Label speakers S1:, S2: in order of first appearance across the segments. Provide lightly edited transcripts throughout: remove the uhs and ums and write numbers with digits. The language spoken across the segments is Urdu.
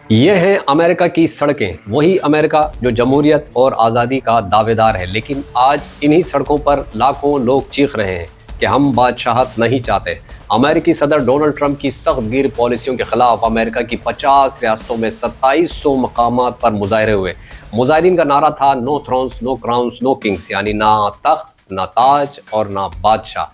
S1: یہ ہیں امریکہ کی سڑکیں، وہی امریکہ جو جمہوریت اور آزادی کا دعویدار ہے، لیکن آج انہی سڑکوں پر لاکھوں لوگ چیخ رہے ہیں کہ ہم بادشاہت نہیں چاہتے۔ امریکی صدر ڈونلڈ ٹرمپ کی سخت گیر پالیسیوں کے خلاف امریکہ کی 50 ریاستوں میں 2700 مقامات پر مظاہرے ہوئے۔ مظاہرین کا نعرہ تھا نو تھرونز نو کراؤنز نو کنگز، یعنی نہ تخت، نہ تاج اور نہ بادشاہ۔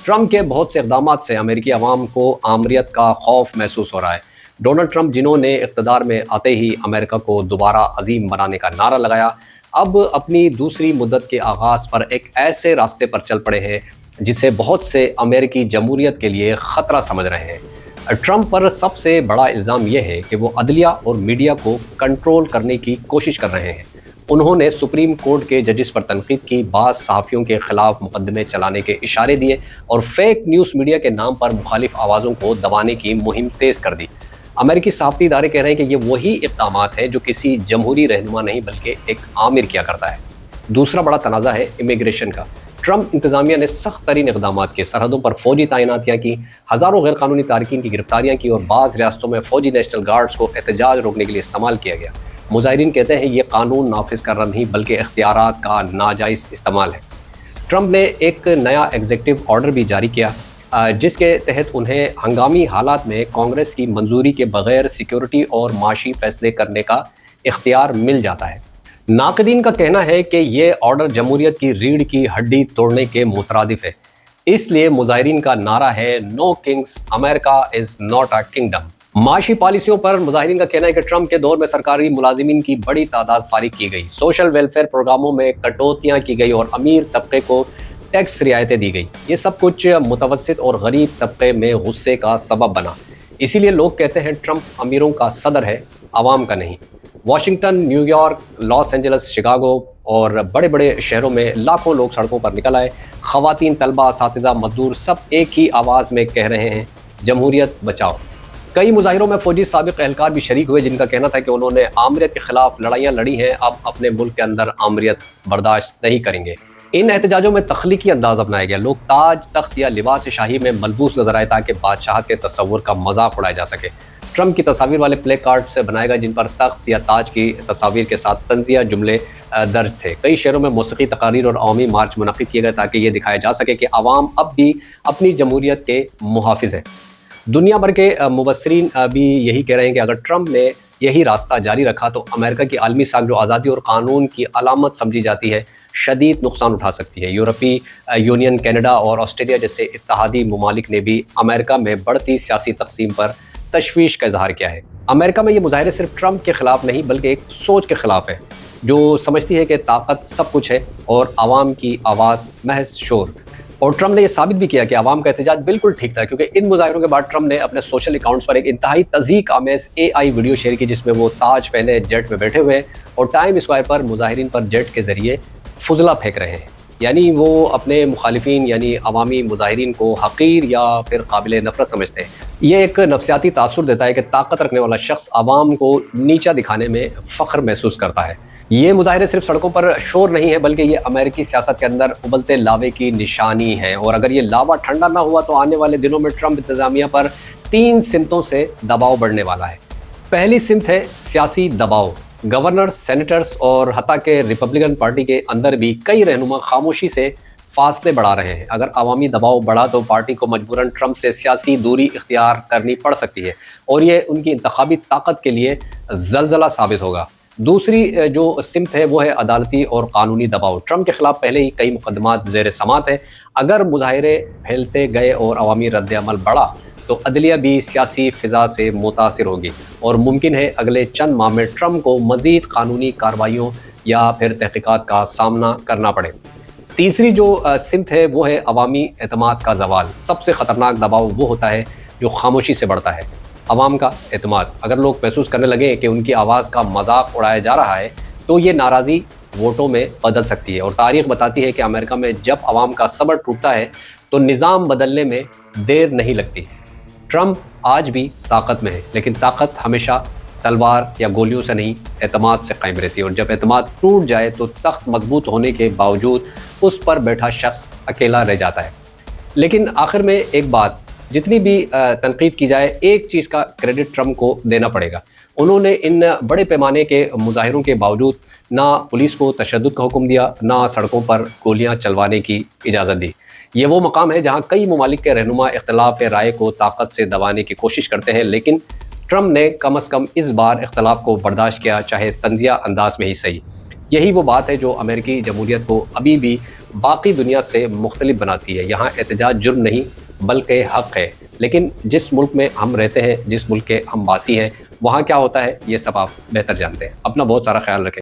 S1: ٹرمپ کے بہت سے اقدامات سے امریکی عوام کو آمریت کا خوف محسوس ہو رہا ہے۔ ڈونلڈ ٹرمپ، جنہوں نے اقتدار میں آتے ہی امریکہ کو دوبارہ عظیم بنانے کا نعرہ لگایا، اب اپنی دوسری مدت کے آغاز پر ایک ایسے راستے پر چل پڑے ہیں جسے بہت سے امریکی جمہوریت کے لیے خطرہ سمجھ رہے ہیں۔ ٹرمپ پر سب سے بڑا الزام یہ ہے کہ وہ عدلیہ اور میڈیا کو کنٹرول کرنے کی کوشش کر رہے ہیں۔ انہوں نے سپریم کورٹ کے ججز پر تنقید کی، بعض صحافیوں کے خلاف مقدمے چلانے کے اشارے دیے اور فیک نیوز میڈیا کے نام پر مخالف آوازوں کو دبانے کی مہم تیز کر دی۔ امریکی صحافتی ادارے کہہ رہے ہیں کہ یہ وہی اقدامات ہیں جو کسی جمہوری رہنما نہیں بلکہ ایک آمر کیا کرتا ہے۔ دوسرا بڑا تنازع ہے امیگریشن کا۔ ٹرمپ انتظامیہ نے سخت ترین اقدامات کیے، سرحدوں پر فوجی تعیناتیاں کی، ہزاروں غیر قانونی تارکین کی گرفتاریاں کی اور بعض ریاستوں میں فوجی نیشنل گارڈز کو احتجاج روکنے کے لیے استعمال کیا گیا۔ مظاہرین کہتے ہیں یہ قانون نافذ کرنا نہیں بلکہ اختیارات کا ناجائز استعمال ہے۔ ٹرمپ نے ایک نیا ایگزیکٹو آرڈر بھی جاری کیا جس کے تحت انہیں ہنگامی حالات میں کانگریس کی منظوری کے بغیر سیکیورٹی اور معاشی فیصلے کرنے کا اختیار مل جاتا ہے۔ ناقدین کا کہنا ہے کہ یہ آرڈر جمہوریت کی ریڑھ کی ہڈی توڑنے کے مترادف ہے، اس لیے مظاہرین کا نعرہ ہے no kings, America is not a kingdom. معاشی پالیسیوں پر مظاہرین کا کہنا ہے کہ ٹرمپ کے دور میں سرکاری ملازمین کی بڑی تعداد فارغ کی گئی، سوشل ویلفیئر پروگراموں میں کٹوتیاں کی گئی اور امیر طبقے کو ٹیکس رعایتیں دی گئی۔ یہ سب کچھ متوسط اور غریب طبقے میں غصے کا سبب بنا۔ اسی لیے لوگ کہتے ہیں ٹرمپ امیروں کا صدر ہے، عوام کا نہیں۔ Washington, New York, Los Angeles, Chicago اور بڑے بڑے شہروں میں لاکھوں لوگ سڑکوں پر نکل آئے۔ خواتین، طلبہ، اساتذہ، مزدور سب ایک ہی آواز میں کہہ رہے ہیں جمہوریت بچاؤ۔ کئی مظاہروں میں فوجی سابق اہلکار بھی شریک ہوئے جن کا کہنا تھا کہ انہوں نے آمریت کے خلاف لڑائیاں لڑی ہیں، اب اپنے ملک کے اندر آمریت برداشت نہیں کریں گے۔ ان احتجاجوں میں تخلیقی انداز اپنایا گیا، لوگ تاج، تخت یا لباس شاہی میں ملبوس نظر آئے تاکہ بادشاہت کے تصور کا مذاق اڑایا جا سکے۔ ٹرمپ کی تصاویر والے پلے کارڈ سے بنائے گئے جن پر تخت یا تاج کی تصاویر کے ساتھ طنزیہ جملے درج تھے۔ کئی شہروں میں موسیقی تقاریر اور عوامی مارچ منعقد کیے گئے تاکہ یہ دکھایا جا سکے کہ عوام اب بھی اپنی جمہوریت کے محافظ ہیں۔ دنیا بھر کے مبصرین بھی یہی کہہ رہے ہیں کہ اگر ٹرمپ نے یہی راستہ جاری رکھا تو امریکہ کی عالمی ساکھ جو آزادی اور قانون کی علامت سمجھی جاتی ہے شدید نقصان اٹھا سکتی ہے۔ یورپی یونین، کینیڈا اور آسٹریلیا جیسے اتحادی ممالک نے بھی امریکہ میں بڑھتی سیاسی تقسیم پر تشویش کا اظہار کیا ہے۔ امریکہ میں یہ مظاہرے صرف ٹرمپ کے خلاف نہیں بلکہ ایک سوچ کے خلاف ہے جو سمجھتی ہے کہ طاقت سب کچھ ہے اور عوام کی آواز محض شور۔ اور ٹرمپ نے یہ ثابت بھی کیا کہ عوام کا احتجاج بالکل ٹھیک تھا، کیونکہ ان مظاہروں کے بعد ٹرمپ نے اپنے سوشل اکاؤنٹس پر ایک انتہائی تضحیک آمیز AI ویڈیو شیئر کی جس میں وہ تاج پہنے جیٹ میں بیٹھے ہوئے اور ٹائم اسکوائر پر مظاہرین پر جیٹ کے ذریعے فضلہ پھینک رہے ہیں۔ یعنی وہ اپنے مخالفین یعنی عوامی مظاہرین کو حقیر یا پھر قابل نفرت سمجھتے ہیں۔ یہ ایک نفسیاتی تاثر دیتا ہے کہ طاقت رکھنے والا شخص عوام کو نیچا دکھانے میں فخر محسوس کرتا ہے۔ یہ مظاہرے صرف سڑکوں پر شور نہیں ہے بلکہ یہ امریکی سیاست کے اندر ابلتے لاوے کی نشانی ہے، اور اگر یہ لاوا ٹھنڈا نہ ہوا تو آنے والے دنوں میں ٹرمپ انتظامیہ پر 3 سمتوں سے دباؤ بڑھنے والا ہے۔ پہلی سمت ہے سیاسی دباؤ۔ گورنر، سینیٹرز اور حتیٰ کہ ریپبلکن پارٹی کے اندر بھی کئی رہنما خاموشی سے فاصلے بڑھا رہے ہیں۔ اگر عوامی دباؤ بڑھا تو پارٹی کو مجبوراً ٹرمپ سے سیاسی دوری اختیار کرنی پڑ سکتی ہے اور یہ ان کی انتخابی طاقت کے لیے زلزلہ ثابت ہوگا۔ دوسری جو سمت ہے وہ ہے عدالتی اور قانونی دباؤ۔ ٹرمپ کے خلاف پہلے ہی کئی مقدمات زیر سماعت ہیں۔ اگر مظاہرے پھیلتے گئے اور عوامی رد عمل بڑھا تو عدلیہ بھی سیاسی فضا سے متاثر ہوگی اور ممکن ہے اگلے چند ماہ میں ٹرمپ کو مزید قانونی کارروائیوں یا پھر تحقیقات کا سامنا کرنا پڑے۔ تیسری جو سمت ہے وہ ہے عوامی اعتماد کا زوال۔ سب سے خطرناک دباؤ وہ ہوتا ہے جو خاموشی سے بڑھتا ہے۔ عوام کا اعتماد، اگر لوگ محسوس کرنے لگیں کہ ان کی آواز کا مذاق اڑایا جا رہا ہے تو یہ ناراضی ووٹوں میں بدل سکتی ہے، اور تاریخ بتاتی ہے کہ امریکہ میں جب عوام کا صبر ٹوٹتا ہے تو نظام بدلنے میں دیر نہیں لگتی۔ ٹرمپ آج بھی طاقت میں ہے لیکن طاقت ہمیشہ تلوار یا گولیوں سے نہیں، اعتماد سے قائم رہتی ہے، اور جب اعتماد ٹوٹ جائے تو تخت مضبوط ہونے کے باوجود اس پر بیٹھا شخص اکیلا رہ جاتا ہے۔ لیکن آخر میں ایک بات، جتنی بھی تنقید کی جائے، ایک چیز کا کریڈٹ ٹرمپ کو دینا پڑے گا، انہوں نے ان بڑے پیمانے کے مظاہروں کے باوجود نہ پولیس کو تشدد کا حکم دیا، نہ سڑکوں پر گولیاں چلوانے کی اجازت دی۔ یہ وہ مقام ہے جہاں کئی ممالک کے رہنما اختلاف رائے کو طاقت سے دبانے کی کوشش کرتے ہیں، لیکن ٹرمپ نے کم از کم اس بار اختلاف کو برداشت کیا، چاہے طنزیہ انداز میں ہی صحیح۔ یہی وہ بات ہے جو امریکی جمہوریت کو ابھی بھی باقی دنیا سے مختلف بناتی ہے۔ یہاں احتجاج جرم نہیں بلکہ حق ہے، لیکن جس ملک میں ہم رہتے ہیں، جس ملک کے ہم باسی ہیں، وہاں کیا ہوتا ہے یہ سب آپ بہتر جانتے ہیں۔ اپنا بہت سارا خیال رکھیں۔